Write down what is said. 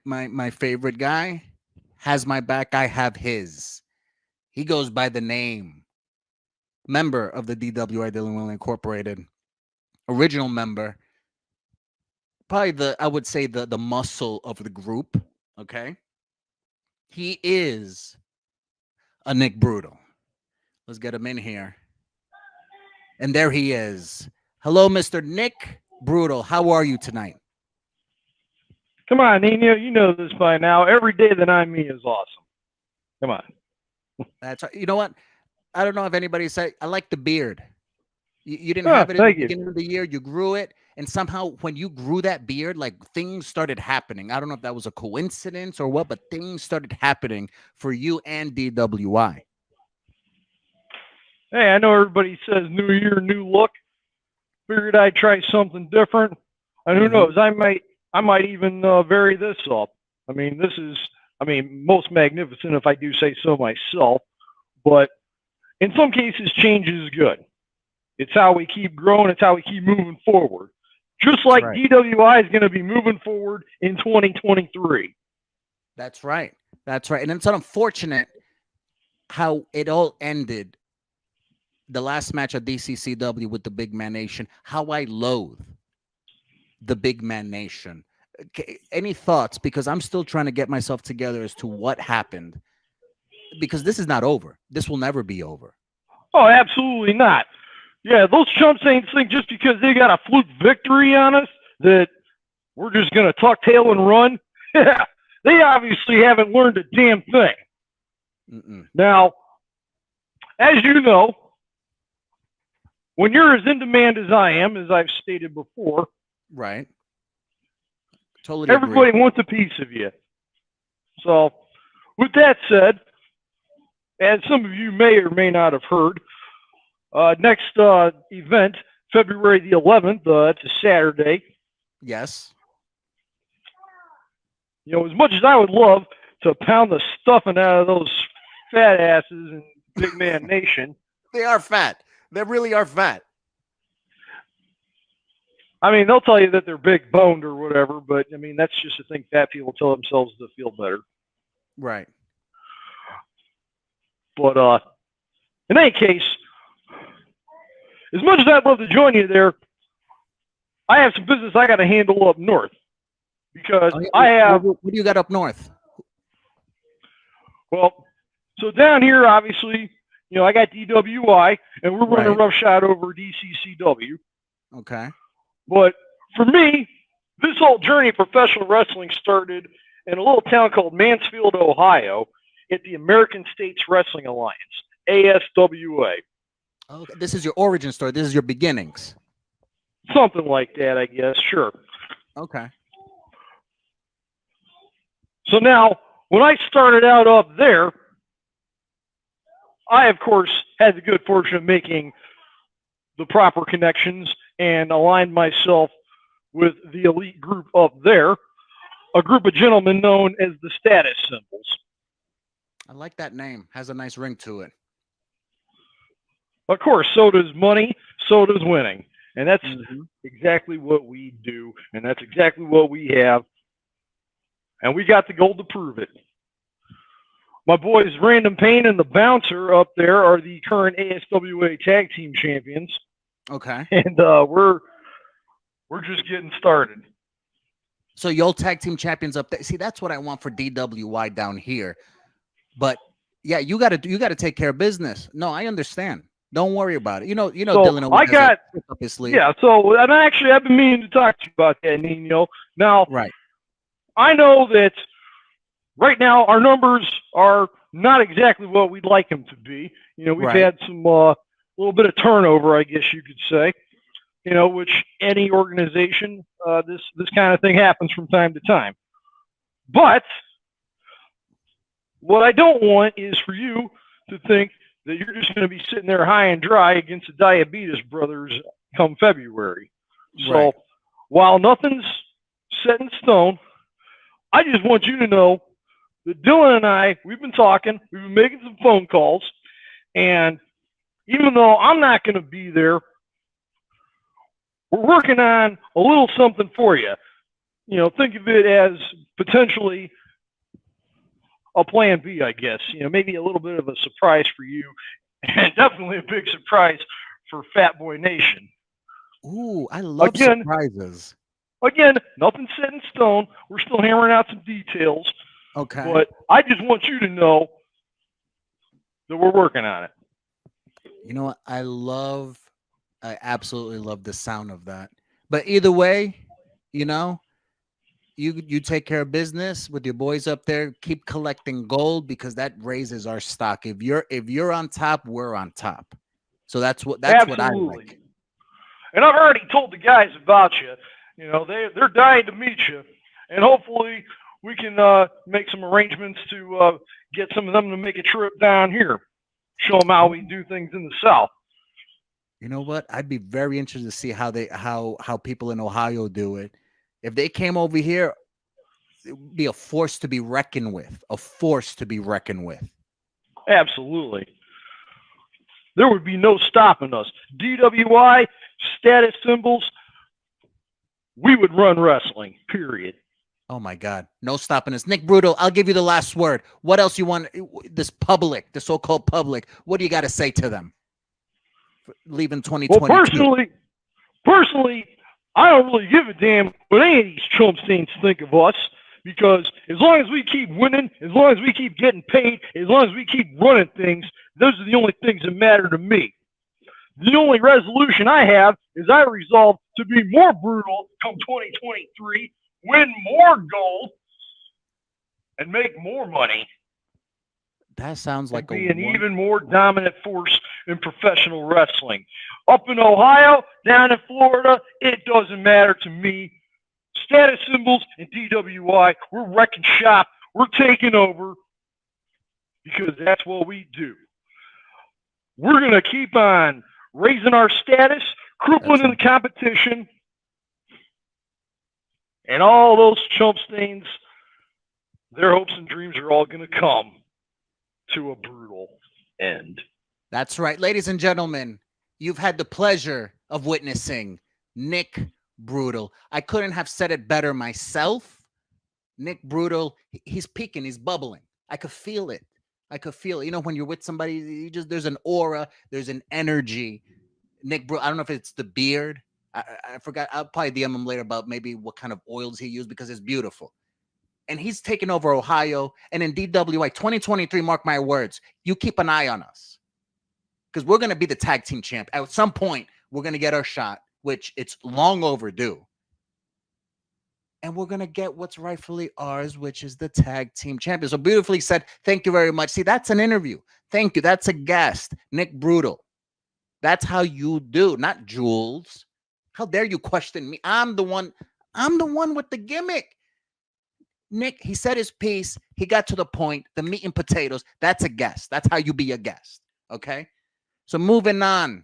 my favorite guy has my back. I have his. He goes by the name member of the DWI Dylan Will Incorporated, original member, probably the I would say the muscle of the group. Okay, he is a Nick Brutal. Let's get him in here, and there he is. Hello, Mr. Nick Brutal. How are you tonight? Come on, Nino. You know this by now. Every day that I'm me is awesome. Come on. That's You know what? I don't know if anybody said I like the beard. You didn't have it in the Thank you. beginning of the year. You grew it, and somehow when you grew that beard, like things started happening. I don't know if that was a coincidence or what, but things started happening for you and DWI. Hey, I know everybody says new year, new look. Figured I'd try something different. And who knows? I might even vary this up. I mean, this is, most magnificent if I do say so myself. But in some cases, change is good. It's how we keep growing. It's how we keep moving forward. Just like Right. DWI is going to be moving forward in 2023. That's right. That's right. And it's unfortunate how it all ended. The last match at DCCW with the Big Man Nation, how I loathe the Big Man Nation. Any thoughts? Because I'm still trying to get myself together as to what happened. Because this is not over. This will never be over. Oh, absolutely not. Yeah, those chumps ain't think just because they got a fluke victory on us that we're just going to tuck tail and run. They obviously haven't learned a damn thing. Now, as you know, when you're as in demand as I am, as I've stated before, right? Totally. Everybody agree. wants a piece of you. So, with that said, as some of you may or may not have heard, next event, February the 11th, it's a Saturday. Yes. You know, as much as I would love to pound the stuffing out of those fat asses in Big Man Nation. They are fat. They really are fat. I mean, they'll tell you that they're big boned or whatever, but I mean, that's just a thing fat people tell themselves to feel better. Right. But in any case, as much as I'd love to join you there, I have some business I got to handle up north because I have. What do you got up north? Well, so down here, obviously, you know, I got DWI, and we're running roughshod over DCCW. Okay. But for me, this whole journey of professional wrestling started in a little town called Mansfield, Ohio, at the American States Wrestling Alliance, ASWA. Okay. This is your origin story. This is your beginnings. Something like that, I guess. Sure. Okay. So now, when I started out up there, I, of course, had the good fortune of making the proper connections and aligned myself with the elite group up there, a group of gentlemen known as the Status Symbols. I like that name. Has a nice ring to it. Of course, so does money, so does winning. And that's exactly what we do, and that's exactly what we have. And we got the gold to prove it. My boys Random Pain and the Bouncer up there are the current ASWA Tag Team Champions. Okay. And we're just getting started. So y'all tag team champions up there. See, that's what I want for DWI down here. But yeah, you gotta take care of business. No, I understand. Don't worry about it. You know, so Dylan. I got up his sleeve. Yeah. So and I've been meaning to talk to you about that, Nino. Now, right. I know that right now our numbers are not exactly what we'd like them to be. You know, we've had some little bit of turnover, I guess you could say. You know, which any organization, this kind of thing happens from time to time. But what I don't want is for you to think that you're just going to be sitting there high and dry against the Diabetes Brothers come February. So while nothing's set in stone, I just want you to know that Dylan and I, we've been talking, we've been making some phone calls, and even though I'm not going to be there, we're working on a little something for you. think of it as potentially a plan B, I guess. Maybe a little bit of a surprise for you, and definitely a big surprise for Fat Boy Nation. Ooh, I love Again, surprises. Nothing's set in stone. We're still hammering out some details. Okay. But I just want you to know that we're working on it. You know what? I absolutely love the sound of that. But either way, you know, you take care of business with your boys up there. Keep collecting gold because that raises our stock. If you're on top, we're on top. So that's what I like. And I've already told the guys about you. They're dying to meet you, and hopefully we can make some arrangements to get some of them to make a trip down here, show them how we do things in the South. You know what? I'd be very interested to see how people in Ohio do it. If they came over here, it would be a force to be reckoned with. A force to be reckoned with. Absolutely. There would be no stopping us. DWI, status symbols, we would run wrestling, period. Oh my God. No stopping us. Nick Brutal, I'll give you the last word. What else you want? This public, the so-called public, what do you got to say to them? Leaving 2022. Well, personally, I don't really give a damn what any of these Trump saints think of us, because as long as we keep winning, as long as we keep getting paid, as long as we keep running things, those are the only things that matter to me. The only resolution I have is I resolve to be more brutal come 2023, win more gold, and make more money. That sounds like be an even more dominant force in professional wrestling. Up in Ohio, down in Florida, it doesn't matter to me. Status symbols and DWI, we're wrecking shop. We're taking over because that's what we do. We're going to keep on raising our status, crippling in the competition, and all those chump stains, their hopes and dreams are all going to come to a brutal end. That's right. Ladies and gentlemen, you've had the pleasure of witnessing Nick Brutal. I couldn't have said it better myself. Nick Brutal, he's peaking, he's bubbling. I could feel it. When you're with somebody, there's an aura, there's an energy. Nick Brutal, I don't know if it's the beard. I forgot. I'll probably DM him later about maybe what kind of oils he used because it's beautiful. And he's taking over Ohio. And in DWI 2023, mark my words, you keep an eye on us. Because we're going to be the tag team champ. At some point, we're going to get our shot, which it's long overdue. And we're going to get what's rightfully ours, which is the tag team champion. So beautifully said. Thank you very much. See, that's an interview. Thank you. That's a guest. Nick Brutal. That's how you do, not Jules. How dare you question me? I'm the one with the gimmick. Nick, he said his piece. He got to the point. The meat and potatoes. That's a guest. That's how you be a guest. Okay? So moving on.